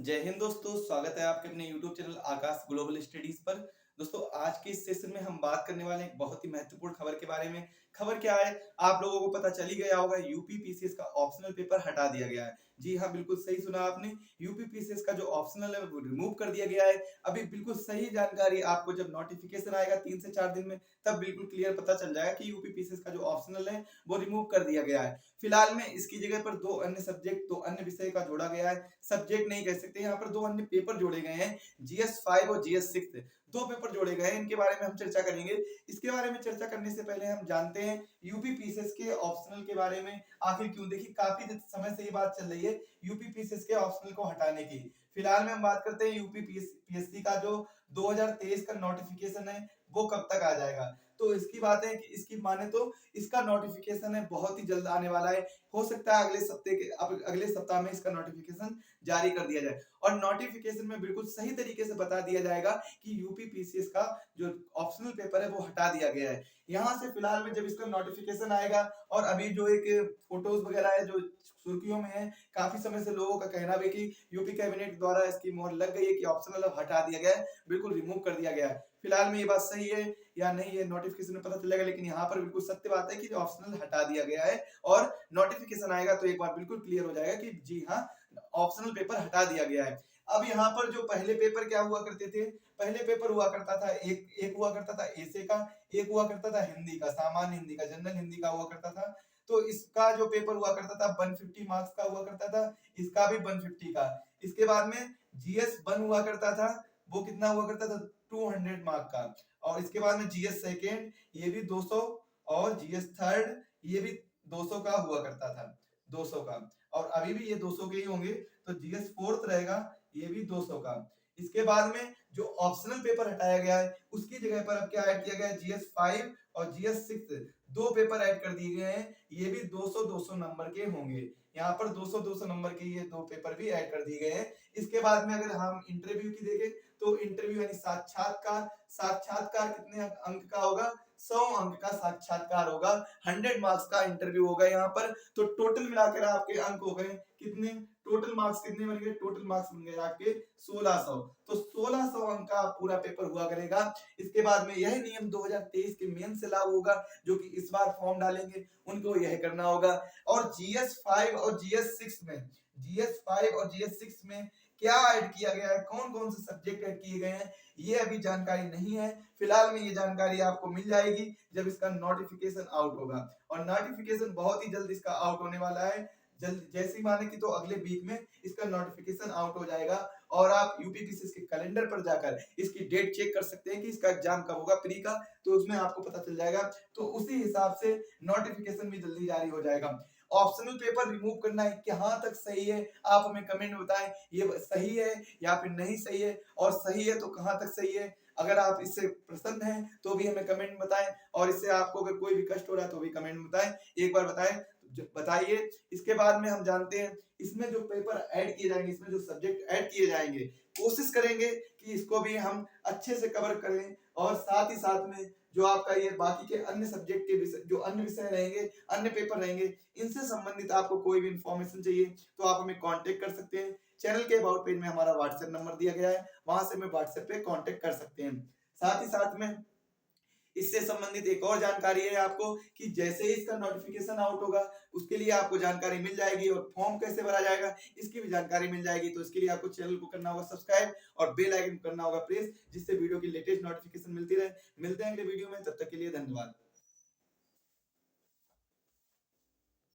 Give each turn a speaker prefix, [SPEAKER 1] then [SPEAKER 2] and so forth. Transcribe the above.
[SPEAKER 1] जय हिंद दोस्तों, स्वागत है आपके अपने YouTube चैनल आकाश ग्लोबल स्टडीज पर। दोस्तों, आज के इस सेशन में हम बात करने वाले हैं एक बहुत ही महत्वपूर्ण खबर के बारे में। खबर क्या है, आप लोगों को पता चल ही गया होगा, यूपी पीसीएस का ऑप्शनल पेपर हटा दिया गया है। जी हाँ, बिल्कुल सही सुना आपने। यूपी पीसीएस का जो ऑप्शनल है वो रिमूव कर दिया गया है। अभी बिल्कुल सही जानकारी आपको जब नोटिफिकेशन आएगा 3 से 4 दिन में, तब बिल्कुल क्लियर पता चल जाएगा कि यूपी पीसीएस का जो ऑप्शनल है वो रिमूव कर दिया गया है। फिलहाल में इसकी जगह पर दो अन्य सब्जेक्ट, दो अन्य विषय का जोड़ा गया है। सब्जेक्ट नहीं कह सकते, यहाँ पर दो अन्य पेपर जोड़े गए हैं, जीएस 5 और जीएस 6। दो पेपर जोड़े गए हैं, इनके बारे में हम चर्चा करेंगे। इसके बारे में चर्चा करने से पहले हम जानते हैं यूपी पीसीएस के ऑप्शनल के बारे में। आखिर क्यों, देखिए काफी समय से ये बात चल रही है यूपी पीसीएस के ऑप्शनल को हटाने की। फिलहाल में हम बात करते हैं यूपी पीएससी का जो 2023 का नोटिफिकेशन है वो कब तक आ जाएगा। तो इसकी बात है कि इसकी माने तो इसका नोटिफिकेशन है बहुत ही जल्द आने वाला है। हो सकता है अगले सप्ताह में इसका नोटिफिकेशन जारी कर दिया जाए और नोटिफिकेशन में बिल्कुल सही तरीके से बता दिया जाएगा कि यूपी पीसीएस का जो ऑप्शनल पेपर है वो हटा दिया गया है। यहाँ से फिलहाल में जब इसका नोटिफिकेशन आएगा और अभी जो एक फोटोज वगैरह है जो सुर्खियों में है, काफी समय से लोगों का कहना भी कि यूपी कैबिनेट द्वारा इसकी मोहर लग गई है कि ऑप्शनल अब हटा दिया गया है, बिल्कुल रिमूव कर दिया गया है। फिलहाल में ये बात सही है या नहीं, ये नोटिफिकेशन में पता चलेगा, लेकिन यहाँ पर बिल्कुल सत्य बात है कि ऑप्शनल हटा दिया गया है और नोटिफिकेशन आएगा तो एक बार बिल्कुल क्लियर हो जाएगा कि जी हाँ, ऑप्शनल पेपर हटा दिया गया है। अब यहाँ पर जो पहले पेपर क्या हुआ करते थे, पहले पेपर हुआ करता था एक एक हुआ करता था एसे का, एक हुआ करता था हिंदी का, सामान्य हिंदी का, जनरल हिंदी का हुआ करता था। तो इसका जो पेपर हुआ करता था 150 मार्क्स का हुआ करता था, इसका भी 150 का। इसके बाद में जीएस 1 हुआ करता था, वो कितना हुआ करता था 200 मार्क का। और इसके बाद में जीएस सेकेंड, ये भी 200, और जीएस थर्ड ये भी 200 का हुआ करता था, 200 का। और अभी भी ये 200 के ही होंगे। तो जीएस फोर्थ रहेगा, ये भी 200 का। इसके बाद में जो ऑप्शनल पेपर हटाया गया है उसकी जगह पर अब क्या ऐड किया गया है, जीएस 5 और जीएस 6 दो पेपर ऐड कर दिए गए हैं। ये भी 200-200 नंबर के होंगे। यहाँ पर 200-200 नंबर के ये दो पेपर भी ऐड कर दिए गए हैं। इसके बाद में अगर हम इंटरव्यू की देखें तो इंटरव्यू यानी साक्षात्कार, साक्षात्कार कितने अंक का होगा, 100 अंक का साक्षात्कार होगा। 100 मार्क्स का इंटरव्यू होगा यहाँ पर। तो टोटल मिलाकर आपके अंक हो गए कितने, टोटल मार्क्स कितने बन गए, टोटल मार्क्स बन गए आपके 1600। तो 1600 अंक का पूरा पेपर हुआ करेगा। इसके बाद में यह नियम 2023 के मेन से लागू होगा, जो कि इस बार फॉर्म डालेंगे उनको यह करना होगा। और जीएस 5 और जीएस 6 में, जीएस 5 और जीएस 6 में क्या ऐड किया गया है, कौन कौन से सब्जेक्ट ऐड किए गए हैं, ये अभी जानकारी नहीं है। फिलहाल में ये जानकारी आपको मिल जाएगी जब इसका नोटिफिकेशन आउट होगा। और नोटिफिकेशन बहुत ही जल्द इसका आउट होने वाला है। जल्द जैसी माने कि तो अगले वीक में इसका नोटिफिकेशन आउट हो जाएगा और आप यूपीपीसीएस के कैलेंडर पर जाकर इसकी डेट चेक कर सकते हैं कि इसका एग्जाम कब होगा प्री का। तो उसमें आपको पता चल जाएगा। तो उसी हिसाब से नोटिफिकेशन भी जल्दी जारी हो जाएगा। ऑप्शनल पेपर रिमूव करना है कहाँ तक सही है, आप हमें कमेंट में बताएं, ये सही है या फिर नहीं सही है, और सही है तो कहाँ तक सही है। अगर आप इससे प्रसन्न हैं तो भी हमें कमेंट में बताएं, और इससे आपको अगर कोई भी कष्ट हो रहा है तो भी कमेंट में बताएं। एक बार बताएं, बताइए। इसके बाद में हम जानते हैं इसमें जो पेपर ऐड किए जाएंगे, इसमें जो सब्जेक्ट ऐड किए जाएंगे, कोशिश करेंगे कि इसको भी हम अच्छे से कवर करें। और साथ ही साथ में जो आपका ये बाकी के अन्य सब्जेक्ट के विषय, जो अन्य विषय रहेंगे, अन्य पेपर रहेंगे, इनसे संबंधित आपको कोई भी इंफॉर्मेशन चाहिए तो आप हमें कांटेक्ट कर सकते हैं। चैनल के अबाउट पेज में हमारा व्हाट्सएप नंबर दिया गया है, वहां से हमें व्हाट्सएप पे कांटेक्ट कर सकते हैं। साथ ही साथ में इससे संबंधित एक और जानकारी है आपको कि जैसे ही इसका नोटिफिकेशन आउट होगा उसके लिए आपको जानकारी मिल जाएगी, और फॉर्म कैसे भरा जाएगा इसकी भी जानकारी मिल जाएगी। तो इसके लिए आपको चैनल को करना होगा सब्सक्राइब और बेल आइकन करना होगा प्रेस, जिससे वीडियो की लेटेस्ट नोटिफिकेशन मिलती रहे। मिलते हैं अगले वीडियो में, तब तक के लिए धन्यवाद।